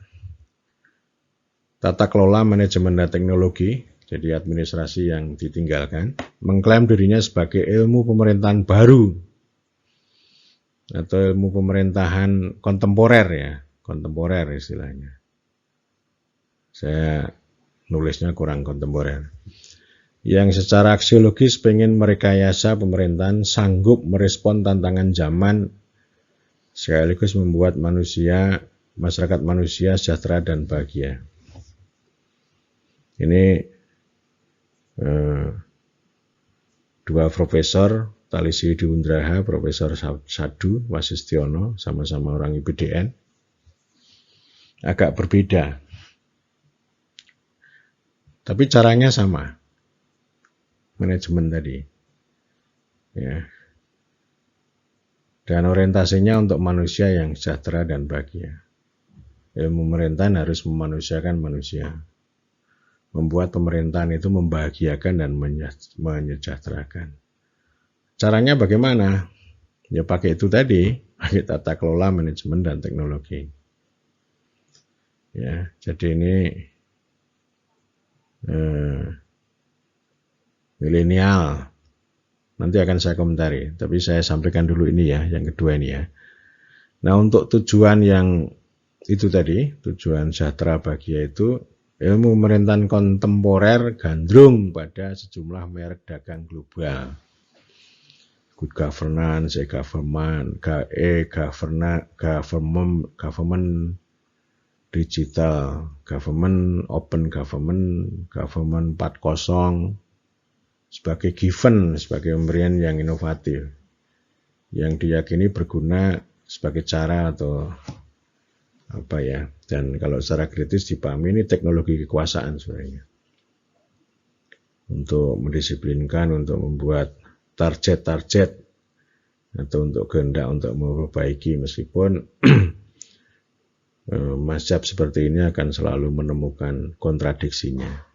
[SPEAKER 1] tata kelola manajemen dan teknologi, jadi administrasi yang ditinggalkan, mengklaim dirinya sebagai ilmu pemerintahan baru atau ilmu pemerintahan kontemporer ya, kontemporer istilahnya. Saya nulisnya kurang kontemporer. Yang secara aksiologis pengen merekayasa pemerintahan, sanggup merespon tantangan zaman, sekaligus membuat masyarakat manusia sejahtera dan bahagia. Ini 2 profesor, Talisi Diundraha, Profesor Sadu Wasistiono, sama-sama orang IPDN, agak berbeda. Tapi caranya sama. Manajemen tadi. Ya. Dan orientasinya untuk manusia yang sejahtera dan bahagia. Ilmu pemerintahan harus memanusiakan manusia. Membuat pemerintahan itu membahagiakan dan menyejahterakan. Caranya bagaimana? Ya pakai itu tadi, pakai tata kelola, manajemen, dan teknologi. Ya, jadi ini milenial. Nanti akan saya komentari, tapi saya sampaikan dulu ini ya, yang kedua ini ya. Nah, untuk tujuan yang itu tadi, tujuan sejahtera bahagia itu, ilmu pemerintahan kontemporer gandrung pada sejumlah merek dagang global. Good governance, government, government digital, government, open government, government 4.0, sebagai given, sebagai pemberian yang inovatif, yang diyakini berguna sebagai cara atau apa ya, dan kalau secara kritis dipahami ini teknologi kekuasaan sebenarnya, untuk mendisiplinkan, untuk membuat target-target, atau untuk kehendak untuk memperbaiki, meskipun mazhab seperti ini akan selalu menemukan kontradiksinya.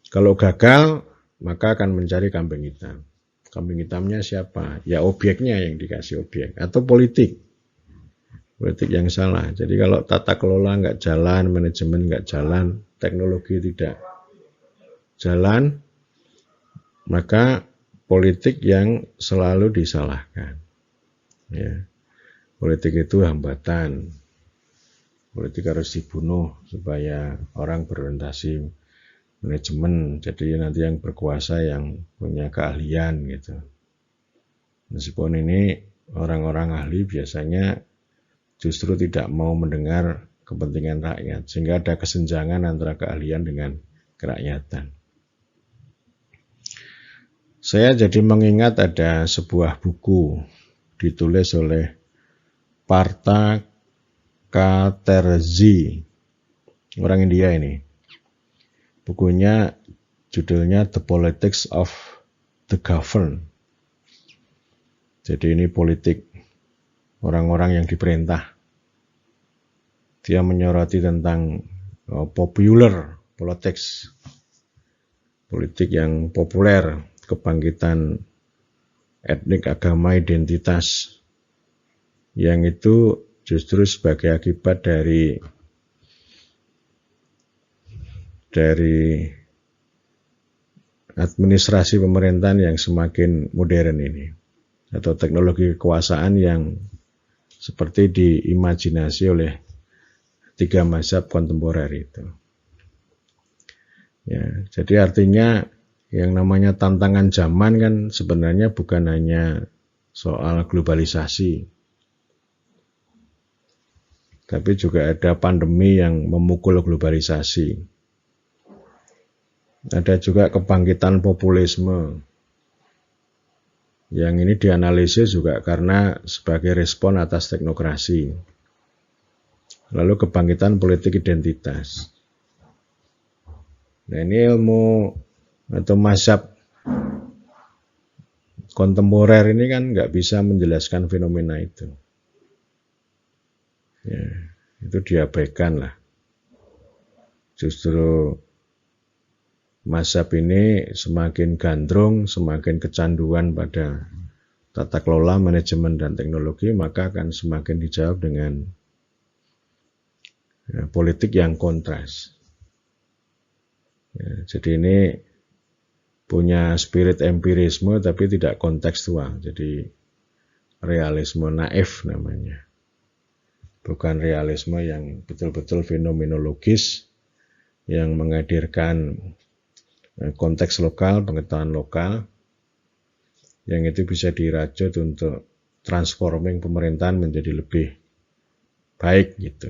[SPEAKER 1] Kalau gagal, maka akan mencari kambing hitam. Kambing hitamnya siapa? Ya objeknya yang dikasih objek, atau politik yang salah. Jadi kalau tata kelola nggak jalan, manajemen nggak jalan, teknologi tidak jalan, maka politik yang selalu disalahkan. Ya. Politik itu hambatan. Politik harus dibunuh supaya orang berorientasi manajemen. Jadi nanti yang berkuasa yang punya keahlian gitu. Meskipun ini orang-orang ahli biasanya justru tidak mau mendengar kepentingan rakyat, sehingga ada kesenjangan antara keahlian dengan kerakyatan. Saya jadi mengingat ada sebuah buku ditulis oleh Partha Katerzi, orang India ini. Bukunya judulnya The Politics of the Governed. Jadi ini politik orang-orang yang diperintah. Dia menyoroti tentang popular politics, politik yang populer, kebangkitan etnik, agama, identitas, yang itu justru sebagai akibat dari administrasi pemerintahan yang semakin modern ini, atau teknologi kekuasaan yang seperti diimajinasi oleh tiga mazhab kontemporer itu. Ya, jadi artinya yang namanya tantangan zaman kan sebenarnya bukan hanya soal globalisasi, tapi juga ada pandemi yang memukul globalisasi. Ada juga kebangkitan populisme, yang ini dianalisis juga karena sebagai respon atas teknokrasi. Lalu kebangkitan politik identitas. Nah, ini ilmu atau mazhab kontemporer ini kan nggak bisa menjelaskan fenomena itu. Ya, itu diabaikan lah. Justru mazhab ini semakin gandrung, semakin kecanduan pada tata kelola, manajemen, dan teknologi, maka akan semakin dijawab dengan politik yang kontras. Ya, jadi ini punya spirit empirisme tapi tidak kontekstual, jadi realisme naif namanya. Bukan realisme yang betul-betul fenomenologis, yang menghadirkan konteks lokal, pengetahuan lokal, yang itu bisa dirajut untuk transforming pemerintahan menjadi lebih baik gitu.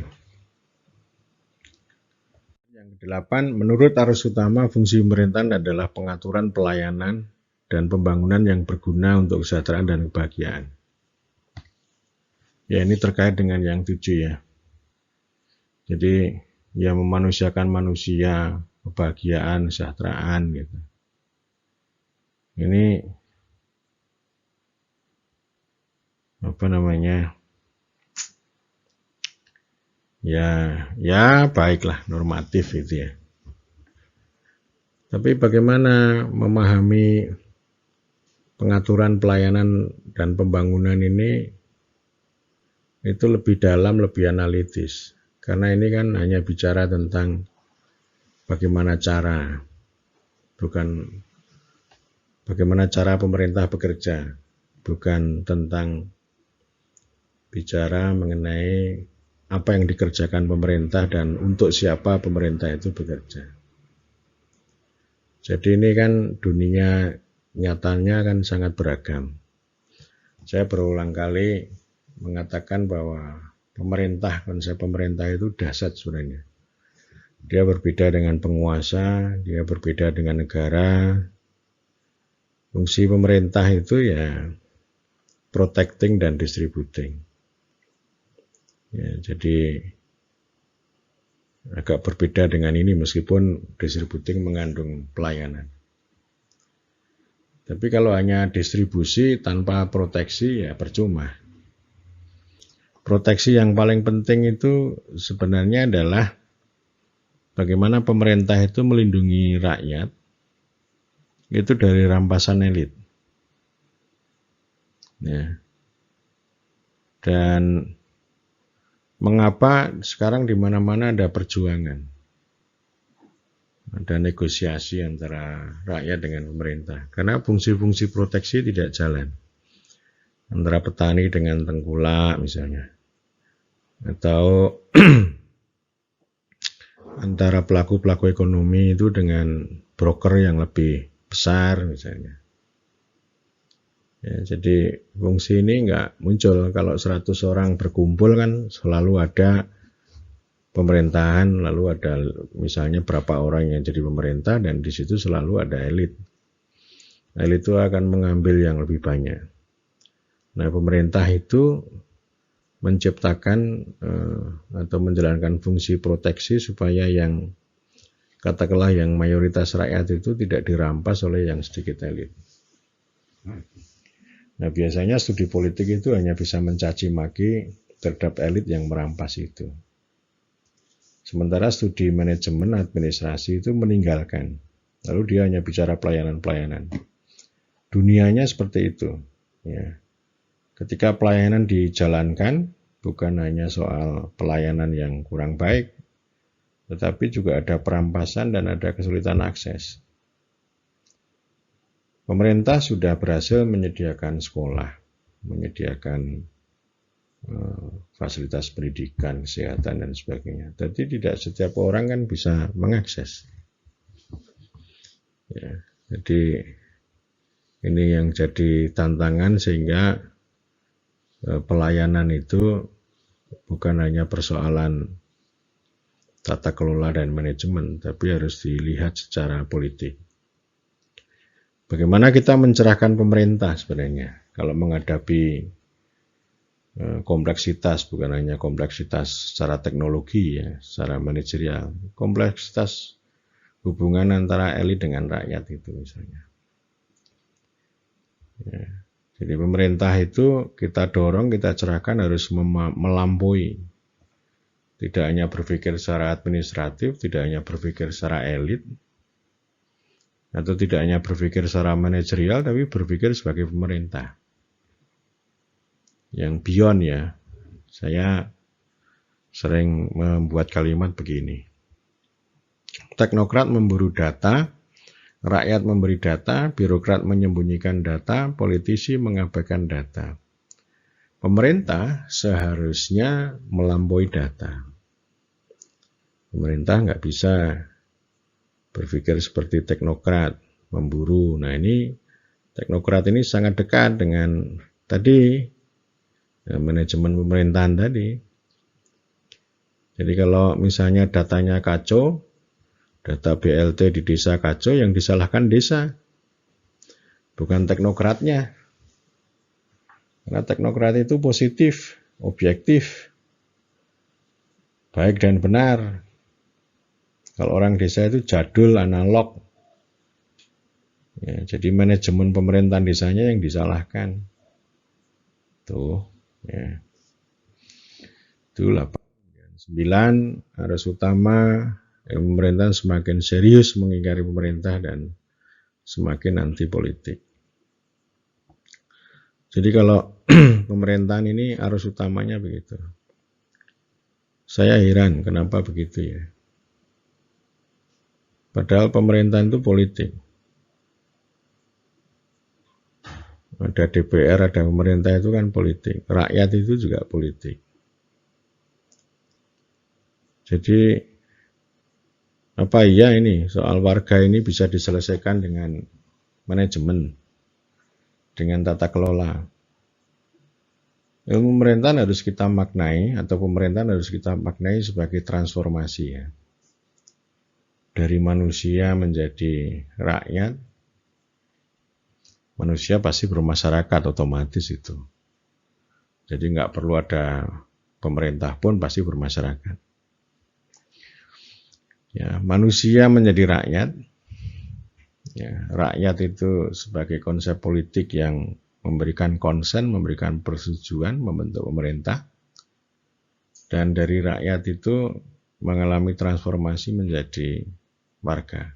[SPEAKER 1] Yang ke-8, menurut arus utama, fungsi pemerintahan adalah pengaturan pelayanan dan pembangunan yang berguna untuk kesejahteraan dan kebahagiaan. Ya, ini terkait dengan yang 7 ya. Jadi ya memanusiakan manusia, kebahagiaan, kesejahteraan gitu. Ini apa namanya? Ya baiklah, normatif itu ya. Tapi bagaimana memahami pengaturan pelayanan dan pembangunan ini itu lebih dalam, lebih analitis. Karena ini kan hanya bicara tentang bagaimana cara, bukan bagaimana cara pemerintah bekerja, bukan tentang bicara mengenai apa yang dikerjakan pemerintah dan untuk siapa pemerintah itu bekerja. Jadi ini kan dunia nyatanya kan sangat beragam. Saya berulang kali mengatakan bahwa konsep pemerintah itu dahsyat sebenarnya. Dia berbeda dengan penguasa, dia berbeda dengan negara. Fungsi pemerintah itu ya protecting dan distributing. Ya, jadi agak berbeda dengan ini meskipun distributing mengandung pelayanan. Tapi kalau hanya distribusi tanpa proteksi ya percuma. Proteksi yang paling penting itu sebenarnya adalah bagaimana pemerintah itu melindungi rakyat itu dari rampasan elit. Ya. Dan mengapa sekarang di mana-mana ada perjuangan? Ada negosiasi antara rakyat dengan pemerintah. Karena fungsi-fungsi proteksi tidak jalan. Antara petani dengan tengkulak misalnya. Atau antara pelaku-pelaku ekonomi itu dengan broker yang lebih besar misalnya. Ya, jadi fungsi ini nggak muncul kalau 100 orang berkumpul kan selalu ada pemerintahan, lalu ada misalnya berapa orang yang jadi pemerintah dan di situ selalu ada elit. Elit itu akan mengambil yang lebih banyak. Nah, pemerintah itu menciptakan atau menjalankan fungsi proteksi supaya yang katakanlah yang mayoritas rakyat itu tidak dirampas oleh yang sedikit elit. Nah, biasanya studi politik itu hanya bisa mencaci maki terhadap elit yang merampas itu. Sementara studi manajemen administrasi itu meninggalkan. Lalu dia hanya bicara pelayanan-pelayanan. Dunianya seperti itu. Ya. Ketika pelayanan dijalankan, bukan hanya soal pelayanan yang kurang baik, tetapi juga ada perampasan dan ada kesulitan akses. Pemerintah sudah berhasil menyediakan sekolah, menyediakan fasilitas pendidikan, kesehatan, dan sebagainya. Jadi tidak setiap orang kan bisa mengakses. Ya, jadi ini yang jadi tantangan sehingga pelayanan itu bukan hanya persoalan tata kelola dan manajemen, tapi harus dilihat secara politik. Bagaimana kita mencerahkan pemerintah sebenarnya kalau menghadapi kompleksitas, bukan hanya kompleksitas secara teknologi ya, secara manajerial, kompleksitas hubungan antara elit dengan rakyat itu misalnya. Ya. Jadi pemerintah itu kita dorong, kita cerahkan harus melampaui. Tidak hanya berpikir secara administratif, tidak hanya berpikir secara elit, atau tidak hanya berpikir secara manajerial, tapi berpikir sebagai pemerintah. Yang beyond ya, saya sering membuat kalimat begini. Teknokrat memburu data, rakyat memberi data, birokrat menyembunyikan data, politisi mengabaikan data. Pemerintah seharusnya melampaui data. Pemerintah nggak bisa berpikir seperti teknokrat, memburu. Nah ini teknokrat ini sangat dekat dengan tadi manajemen pemerintahan tadi. Jadi kalau misalnya datanya kacau, data BLT di desa kacau, yang disalahkan desa, bukan teknokratnya. Karena teknokrat itu positif, objektif, baik dan benar. Kalau orang desa itu jadul, analog. Ya, jadi manajemen pemerintahan desanya yang disalahkan. Tuh, ya. Itu 8. 9, harus utama pemerintah semakin serius mengingkari pemerintah dan semakin anti politik. Jadi kalau pemerintahan ini arus utamanya begitu. Saya heran kenapa begitu ya. Padahal pemerintahan itu politik. Ada DPR, ada pemerintah itu kan politik. Rakyat itu juga politik. Jadi apa iya ini soal warga ini bisa diselesaikan dengan manajemen, dengan tata kelola. Ilmu pemerintahan harus kita maknai atau pemerintahan harus kita maknai sebagai transformasi ya. Dari manusia menjadi rakyat, manusia pasti bermasyarakat otomatis itu. Jadi nggak perlu ada pemerintah pun pasti bermasyarakat. Ya, manusia menjadi rakyat. Ya, rakyat itu sebagai konsep politik yang memberikan konsen, memberikan persetujuan membentuk pemerintah. Dan dari rakyat itu mengalami transformasi menjadi warga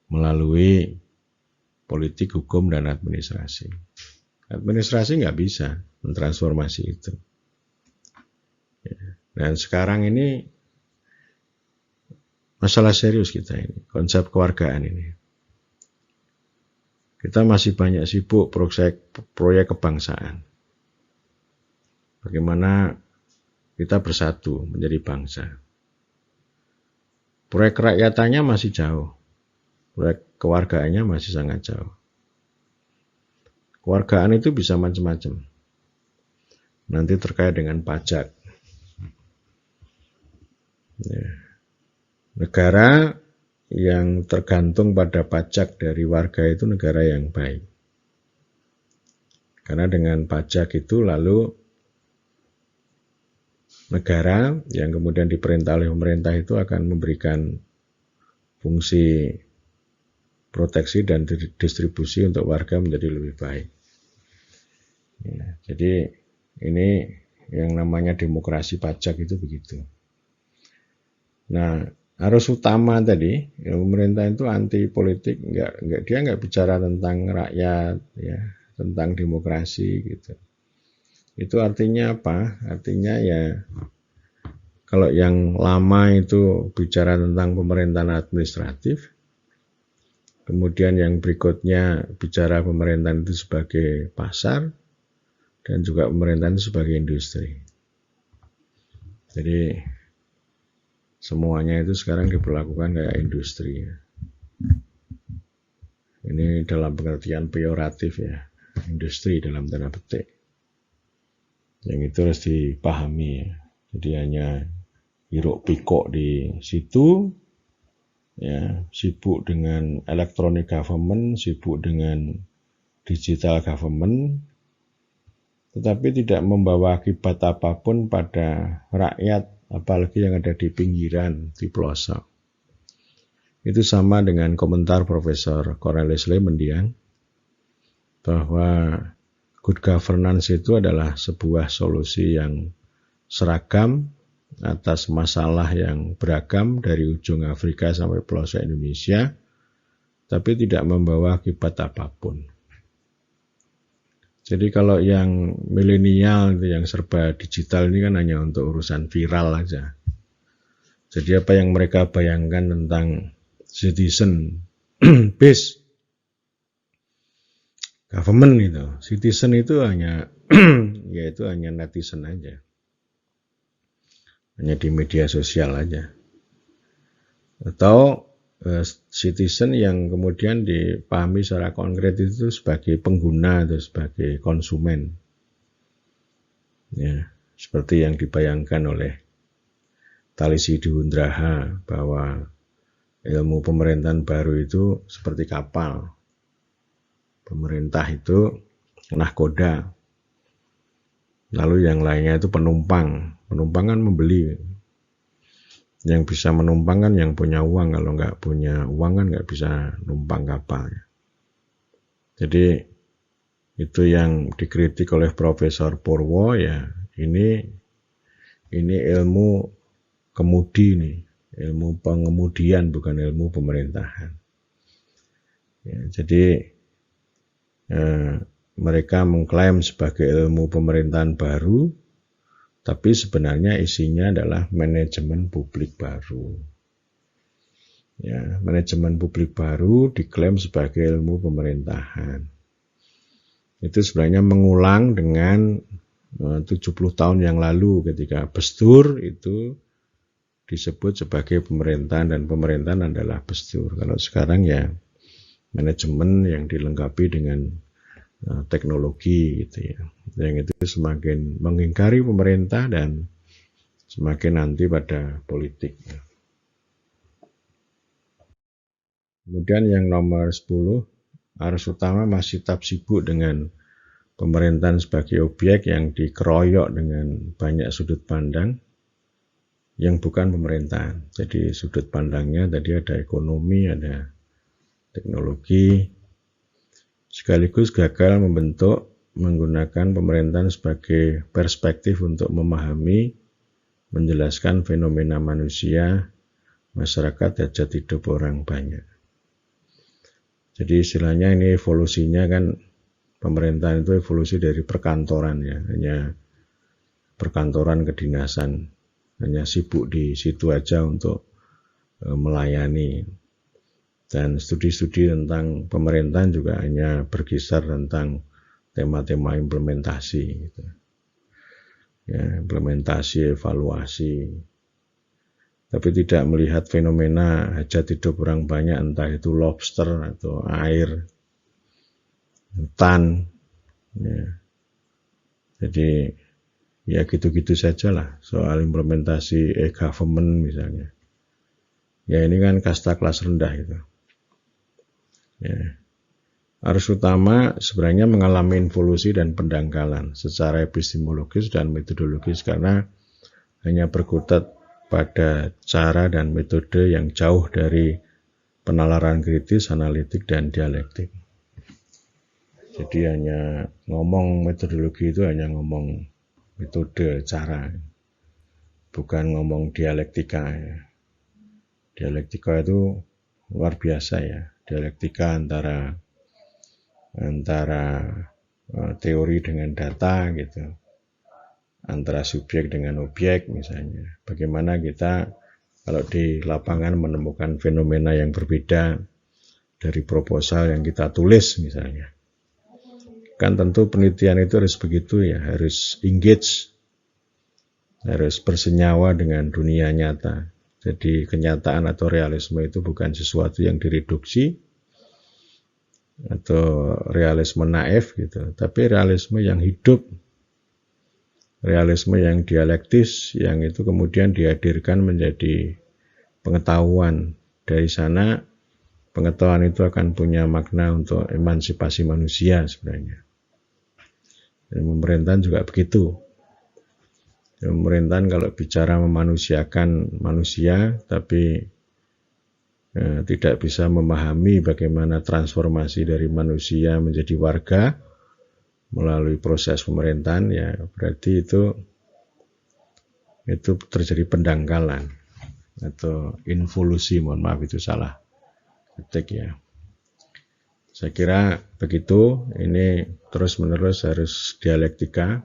[SPEAKER 1] melalui politik, hukum, dan administrasi. Administrasi nggak bisa mentransformasi itu. Dan sekarang ini masalah serius kita ini, konsep kewargaan ini. Kita masih banyak sibuk proyek kebangsaan. Bagaimana kita bersatu menjadi bangsa. Proyek kerakyatannya masih jauh. Proyek kewargaannya masih sangat jauh. Kewargaan itu bisa macam-macam. Nanti terkait dengan pajak. Ya. Negara yang tergantung pada pajak dari warga itu negara yang baik. Karena dengan pajak itu lalu negara yang kemudian diperintah oleh pemerintah itu akan memberikan fungsi proteksi dan distribusi untuk warga menjadi lebih baik. Ya, jadi ini yang namanya demokrasi pajak itu begitu. Nah, arus utama tadi, ya, pemerintah itu anti politik, dia nggak bicara tentang rakyat, ya, tentang demokrasi gitu. Itu artinya apa? Artinya ya kalau yang lama itu bicara tentang pemerintahan administratif, kemudian yang berikutnya bicara pemerintahan itu sebagai pasar, dan juga pemerintahan itu sebagai industri. Jadi semuanya itu sekarang diperlakukan kayak industri. Ini dalam pengertian peyoratif ya, industri dalam tanda petik. Yang itu harus dipahami ya. Jadi hanya hiruk pikuk di situ, ya, sibuk dengan electronic government, sibuk dengan digital government, tetapi tidak membawa akibat apapun pada rakyat, apalagi yang ada di pinggiran, di pelosok. Itu sama dengan komentar Profesor Cornelis Lemendiang bahwa good governance itu adalah sebuah solusi yang seragam atas masalah yang beragam dari ujung Afrika sampai pelosok Indonesia, tapi tidak membawa akibat apapun. Jadi kalau yang milenial, yang serba digital ini kan hanya untuk urusan viral aja. Jadi apa yang mereka bayangkan tentang citizen based government itu, citizen itu hanya yaitu hanya netizen aja. Hanya di media sosial aja. Atau citizen yang kemudian dipahami secara konkret itu sebagai pengguna atau sebagai konsumen. Ya, seperti yang dibayangkan oleh Talisi Hundraha bahwa ilmu pemerintahan baru itu seperti kapal. Pemerintah itu nahkoda. Lalu yang lainnya itu penumpang. Penumpang kan membeli. Yang bisa menumpang kan yang punya uang, kalau nggak punya uang kan nggak bisa numpang kapal. Jadi itu yang dikritik oleh Profesor Purwo ya, ini ilmu kemudi nih, ilmu pengemudian bukan ilmu pemerintahan. Ya, jadi mereka mengklaim sebagai ilmu pemerintahan baru, tapi sebenarnya isinya adalah manajemen publik baru. Ya, manajemen publik baru diklaim sebagai ilmu pemerintahan. Itu sebenarnya mengulang dengan 70 tahun yang lalu ketika Bestur itu disebut sebagai pemerintahan dan pemerintahan adalah Bestur. Kalau sekarang ya manajemen yang dilengkapi dengan teknologi gitu ya. Yang itu semakin mengingkari pemerintah dan semakin anti pada politik. Kemudian yang nomor 10, arus utama masih tetap sibuk dengan pemerintahan sebagai objek yang dikeroyok dengan banyak sudut pandang yang bukan pemerintahan. Jadi sudut pandangnya tadi ada ekonomi, ada teknologi, sekaligus gagal membentuk menggunakan pemerintahan sebagai perspektif untuk memahami, menjelaskan fenomena manusia, masyarakat, hajat hidup orang banyak. Jadi istilahnya ini evolusinya kan pemerintahan itu evolusi dari perkantoran ya, hanya perkantoran kedinasan, hanya sibuk di situ aja untuk melayani. Dan studi-studi tentang pemerintahan juga hanya berkisar tentang tema-tema implementasi gitu. Ya, implementasi, evaluasi. Tapi tidak melihat fenomena hajat hidup orang banyak, entah itu lobster atau air, hutan. Ya. Jadi ya gitu-gitu saja lah soal implementasi e-government misalnya. Ya ini kan kasta kelas rendah itu. Ya. Arus utama sebenarnya mengalami involusi dan pendangkalan secara epistemologis dan metodologis karena hanya berkutat pada cara dan metode yang jauh dari penalaran kritis, analitik, dan dialektik. Jadi hanya ngomong metodologi itu hanya ngomong metode, cara, bukan ngomong dialektika. Ya. Dialektika itu luar biasa ya, dialektika antara teori dengan data gitu. Antara subjek dengan objek misalnya. Bagaimana kita kalau di lapangan menemukan fenomena yang berbeda dari proposal yang kita tulis misalnya. Kan tentu penelitian itu harus begitu ya, harus engage, harus bersenyawa dengan dunia nyata. Jadi kenyataan atau realisme itu bukan sesuatu yang direduksi atau realisme naif gitu, tapi realisme yang hidup. Realisme yang dialektis, yang itu kemudian dihadirkan menjadi pengetahuan. Dari sana, pengetahuan itu akan punya makna untuk emansipasi manusia sebenarnya. Dan pemerintahan juga begitu. Pemerintahan kalau bicara memanusiakan manusia, tapi tidak bisa memahami bagaimana transformasi dari manusia menjadi warga, melalui proses pemerintahan ya berarti itu terjadi pendangkalan atau involusi, mohon maaf itu salah ketik ya. Saya kira begitu, ini terus menerus harus dialektika.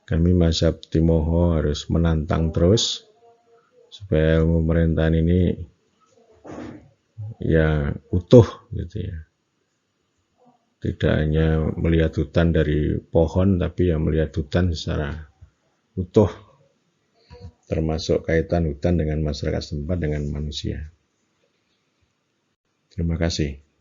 [SPEAKER 1] Kami mazhab Timoho harus menantang terus supaya pemerintahan ini ya utuh gitu ya. Tidak hanya melihat hutan dari pohon, tapi yang melihat hutan secara utuh, termasuk kaitan hutan dengan masyarakat setempat, dengan manusia. Terima kasih.